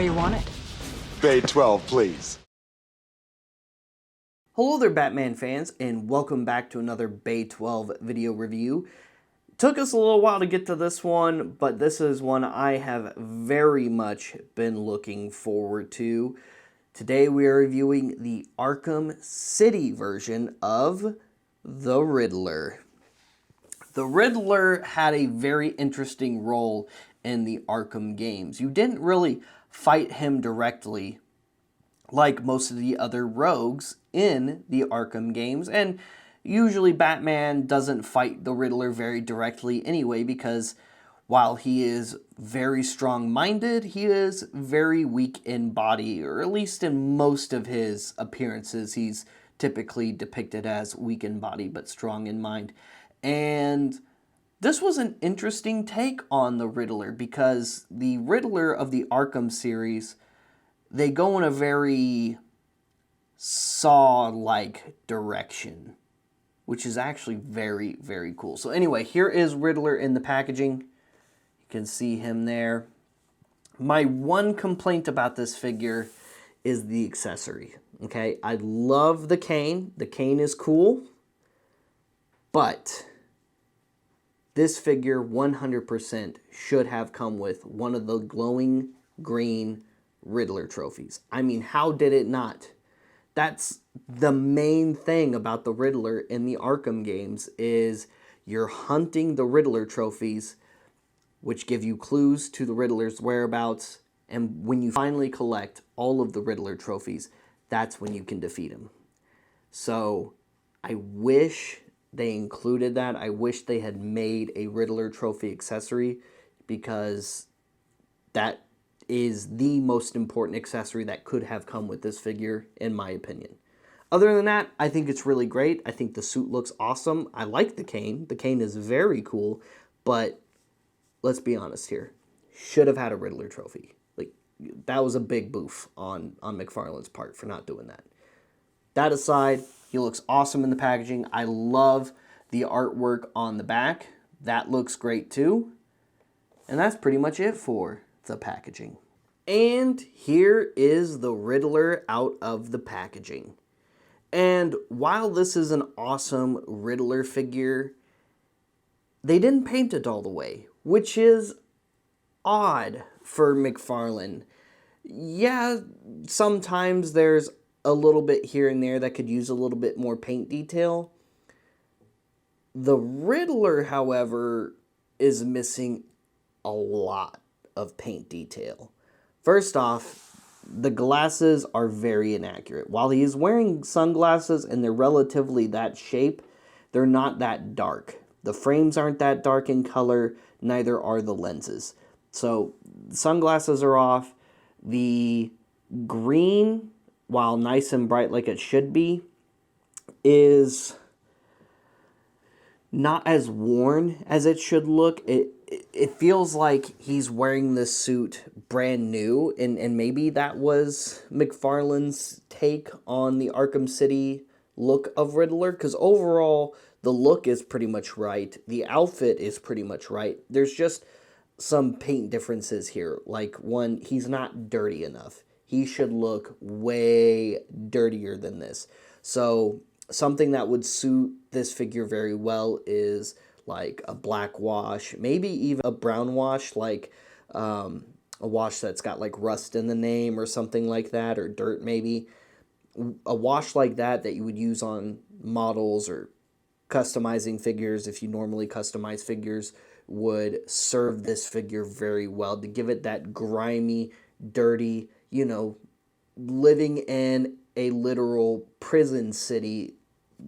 where you want it. Bay 12, please. Hello there, Batman fans, and welcome back to another Bay 12 video review. Took us a little while to get to this one, but this is one I have very much been looking forward to. Today we are reviewing the Arkham City version of the Riddler. The Riddler had a very interesting role in the Arkham games. You didn't really fight him directly like most of the other rogues in the Arkham games, and usually Batman doesn't fight the Riddler very directly anyway, because while he is very strong-minded, he is very weak in body, or at least in most of his appearances, he's typically depicted as weak in body but strong in mind. And this was an interesting take on the Riddler, because the Riddler of the Arkham series, they go in a very Saw-like direction, which is actually very, very cool. So anyway, here is Riddler in the packaging. You can see him there. My one complaint about this figure is the accessory. Okay, I love the cane. The cane is cool, but this figure 100% should have come with one of the glowing green Riddler trophies. I mean, how did it not? That's the main thing about the Riddler in the Arkham games, is you're hunting the Riddler trophies, which give you clues to the Riddler's whereabouts, and when you finally collect all of the Riddler trophies, that's when you can defeat him. So I wish they included that. I wish they had made a Riddler trophy accessory, because that is the most important accessory that could have come with this figure, in my opinion. Other than that, I think it's really great. I think the suit looks awesome. I like the cane. The cane is very cool, but let's be honest here. Should have had a Riddler trophy. Like, that was a big boof on McFarlane's part for not doing that. That aside, he looks awesome in the packaging. I love the artwork on the back. That looks great too. And that's pretty much it for the packaging. And here is the Riddler out of the packaging. And while this is an awesome Riddler figure, they didn't paint it all the way, which is odd for McFarlane. Yeah, sometimes there's a little bit here and there that could use a little bit more paint detail. The Riddler, however, is missing a lot of paint detail. First off, the glasses are very inaccurate. While he is wearing sunglasses and they're relatively that shape, they're not that dark. The frames aren't that dark in color, neither are the lenses. So sunglasses are off. The green, while nice and bright like it should be, is not as worn as it should look. It feels like he's wearing this suit brand new, and maybe that was McFarlane's take on the Arkham City look of Riddler, because overall the look is pretty much right. The outfit is pretty much right. There's just some paint differences here. Like, one, he's not dirty enough. He should look way dirtier than this. So something that would suit this figure very well is like a black wash, maybe even a brown wash, like a wash that's got like rust in the name or something like that, or dirt maybe. A wash like that you would use on models or customizing figures, if you normally customize figures, would serve this figure very well to give it that grimy, dirty, you know, living in a literal prison city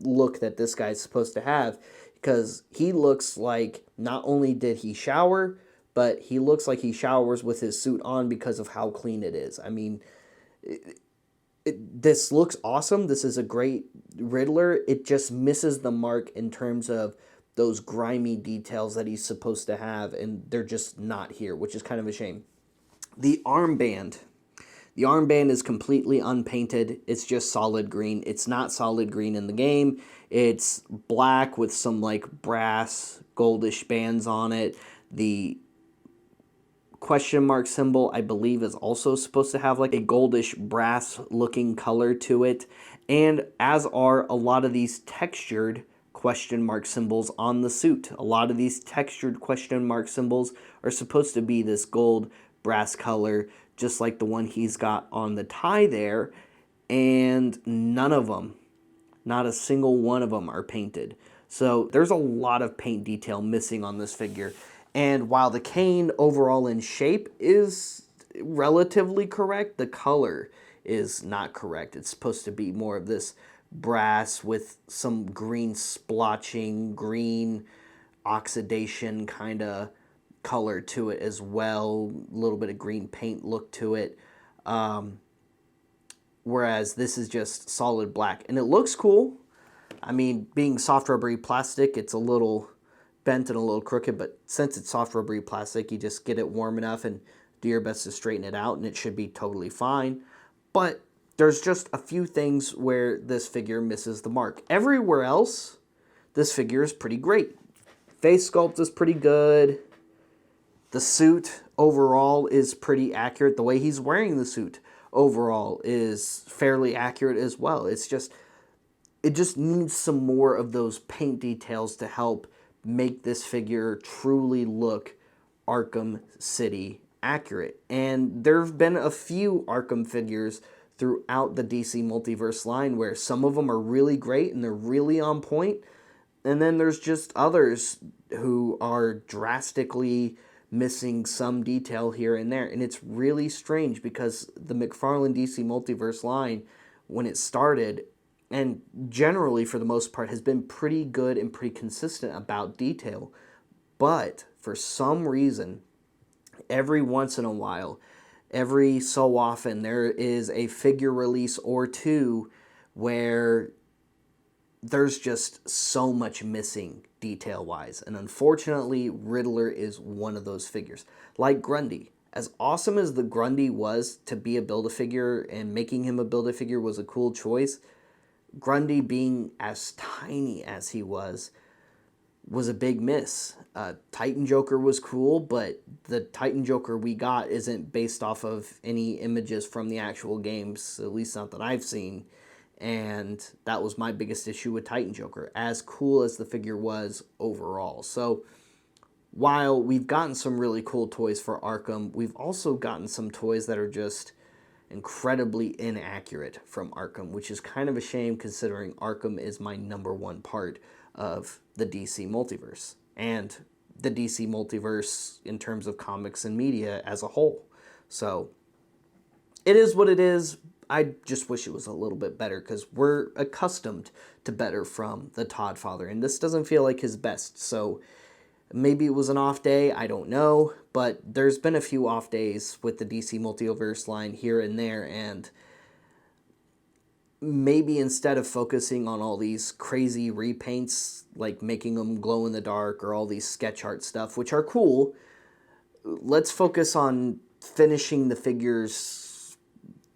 look that this guy's supposed to have, because he looks like not only did he shower, but he looks like he showers with his suit on because of how clean it is. I mean, this looks awesome. This is a great Riddler. It just misses the mark in terms of those grimy details that he's supposed to have, and they're just not here, which is kind of a shame. The armband. The armband is completely unpainted. It's just solid green. It's not solid green in the game. It's black with some like brass goldish bands on it. The question mark symbol, I believe, is also supposed to have like a goldish brass looking color to it. And as are a lot of these textured question mark symbols on the suit. A lot of these textured question mark symbols are supposed to be this gold brass color, just like the one he's got on the tie there. And none of them, not a single one of them, are painted. So there's a lot of paint detail missing on this figure. And while the cane overall in shape is relatively correct, the color is not correct. It's supposed to be more of this brass with some green splotching, green oxidation kind of color to it as well. A little bit of green paint look to it. Whereas this is just solid black. And it looks cool. I mean, being soft rubbery plastic, it's a little bent and a little crooked, but since it's soft rubbery plastic, you just get it warm enough and do your best to straighten it out, and it should be totally fine. But there's just a few things where this figure misses the mark. Everywhere else, this figure is pretty great. Face sculpt is pretty good. The suit overall is pretty accurate. The way he's wearing the suit overall is fairly accurate as well. It just needs some more of those paint details to help make this figure truly look Arkham City accurate. And there have been a few Arkham figures throughout the DC Multiverse line where some of them are really great and they're really on point. And then there's just others who are drastically missing some detail here and there. And it's really strange because the McFarlane DC Multiverse line, when it started, and generally for the most part, has been pretty good and pretty consistent about detail. But for some reason, every once in a while, every so often, there is a figure release or two where there's just so much missing detail-wise. And unfortunately, Riddler is one of those figures. Like Grundy. As awesome as the Grundy was to be a Build-A-Figure, and making him a Build-A-Figure was a cool choice, Grundy being as tiny as he was a big miss. Titan Joker was cool, but the Titan Joker we got isn't based off of any images from the actual games, at least not that I've seen. And that was my biggest issue with Titan Joker, as cool as the figure was overall. So while we've gotten some really cool toys for Arkham, we've also gotten some toys that are just incredibly inaccurate from Arkham, which is kind of a shame considering Arkham is my #1 part of the DC Multiverse and the DC Multiverse in terms of comics and media as a whole. So it is what it is. I just wish it was a little bit better because we're accustomed to better from the Todd father, and this doesn't feel like his best. So maybe it was an off day, I don't know, but there's been a few off days with the DC Multiverse line here and there, and maybe instead of focusing on all these crazy repaints, like making them glow in the dark or all these sketch art stuff, which are cool, let's focus on finishing the figures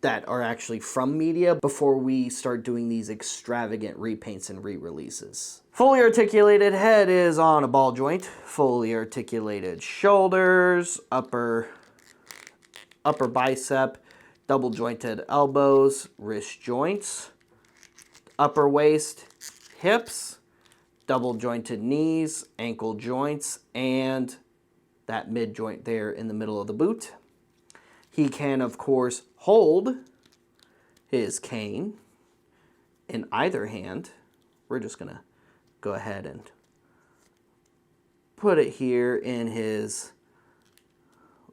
that are actually from media before we start doing these extravagant repaints and re-releases. Fully articulated head is on a ball joint. Fully articulated shoulders, upper bicep, double jointed elbows, wrist joints, upper waist, hips, double jointed knees, ankle joints, and that mid joint there in the middle of the boot. He can, of course, hold his cane in either hand. We're just going to go ahead and put it here in his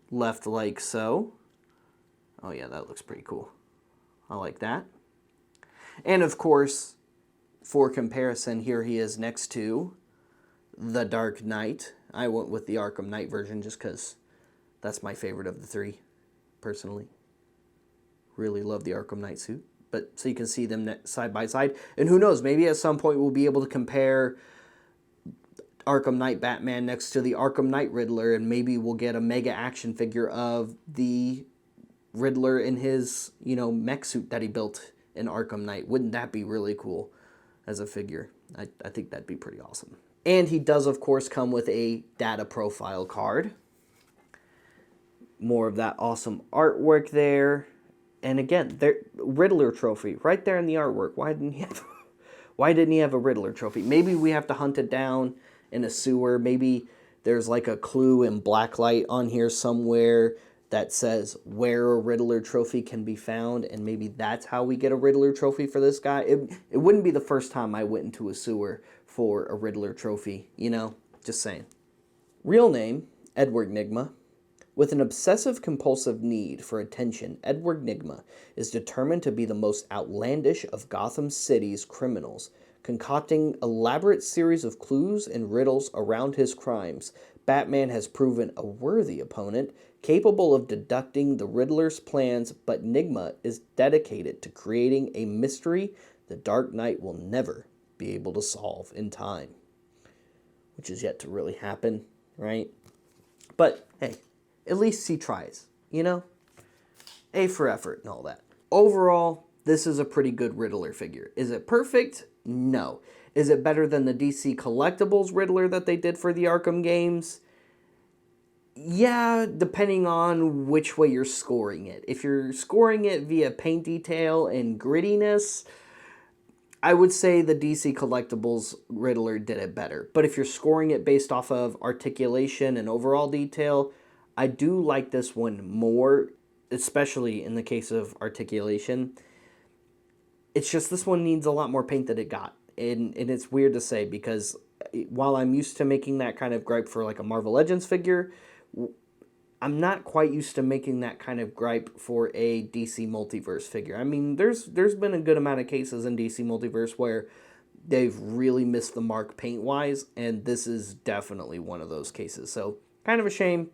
left like so. Oh yeah, that looks pretty cool. I like that. And of course, for comparison, here he is next to the Dark Knight. I went with the Arkham Knight version just because that's my favorite of the three, personally. Really love the Arkham Knight suit. But so you can see them side by side. And who knows, maybe at some point we'll be able to compare Arkham Knight Batman next to the Arkham Knight Riddler, and maybe we'll get a mega action figure of the Riddler in his, mech suit that he built in Arkham Knight. Wouldn't that be really cool as a figure? I think that'd be pretty awesome. And he does, of course, come with a data profile card. More of that awesome artwork there. And again, Riddler trophy right there in the artwork. Why didn't he have a Riddler trophy? Maybe we have to hunt it down in a sewer. Maybe there's like a clue in blacklight on here somewhere that says where a Riddler trophy can be found, and maybe that's how we get a Riddler trophy for this guy. It wouldn't be the first time I went into a sewer for a Riddler trophy, you know? Just saying. Real name, Edward Nygma. With an obsessive-compulsive need for attention, Edward Nygma is determined to be the most outlandish of Gotham City's criminals, concocting elaborate series of clues and riddles around his crimes. Batman has proven a worthy opponent, capable of deducting the Riddler's plans, but Nygma is dedicated to creating a mystery the Dark Knight will never be able to solve in time. Which is yet to really happen, right? But, hey, at least he tries, you know? A for effort and all that. Overall, this is a pretty good Riddler figure. Is it perfect? No. Is it better than the DC Collectibles Riddler that they did for the Arkham games? Yeah, depending on which way you're scoring it. If you're scoring it via paint detail and grittiness, I would say the DC Collectibles Riddler did it better. But if you're scoring it based off of articulation and overall detail, I do like this one more, especially in the case of articulation. It's just this one needs a lot more paint than it got. And it's weird to say because while I'm used to making that kind of gripe for like a Marvel Legends figure, I'm not quite used to making that kind of gripe for a DC Multiverse figure. I mean, there's been a good amount of cases in DC Multiverse where they've really missed the mark paint-wise, and this is definitely one of those cases. So, kind of a shame.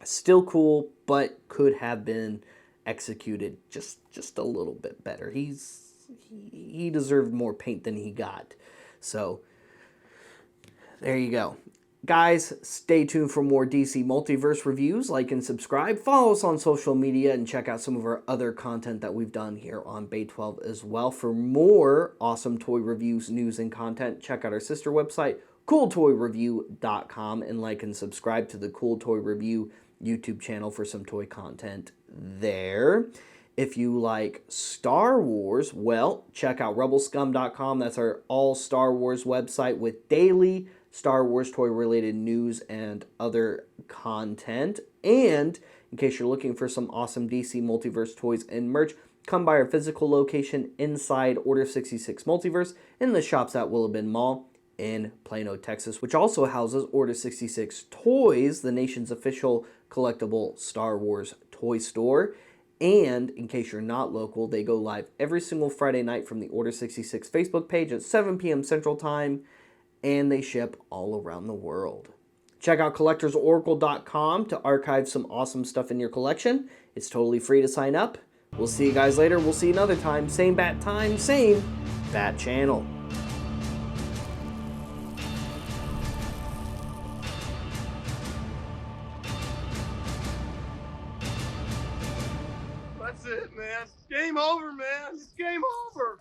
Still cool, but could have been executed just a little bit better. He deserved more paint than he got. So, there you go. Guys, stay tuned for more DC Multiverse reviews. Like and subscribe. Follow us on social media and check out some of our other content that we've done here on Bay 12 as well. For more awesome toy reviews, news, and content, check out our sister website, cooltoyreview.com, and like and subscribe to the Cool Toy Review YouTube channel for some toy content there. If you like Star Wars, well, check out rebelscum.com. That's our all Star Wars website with daily Star Wars toy related news and other content. And in case you're looking for some awesome DC Multiverse toys and merch, come by our physical location inside Order 66 Multiverse in the shops at Willowbend Mall in Plano, Texas, which also houses Order 66 Toys, the nation's official collectible Star Wars toy store. And in case you're not local, they go live every single Friday night from the Order 66 Facebook page at 7 p.m. Central Time, and they ship all around the world. Check out collectorsoracle.com to archive some awesome stuff in your collection. It's totally free to sign up. We'll see you guys later. We'll see you another time. Same bat time, same bat channel. That's it, man. Game over, man. It's game over.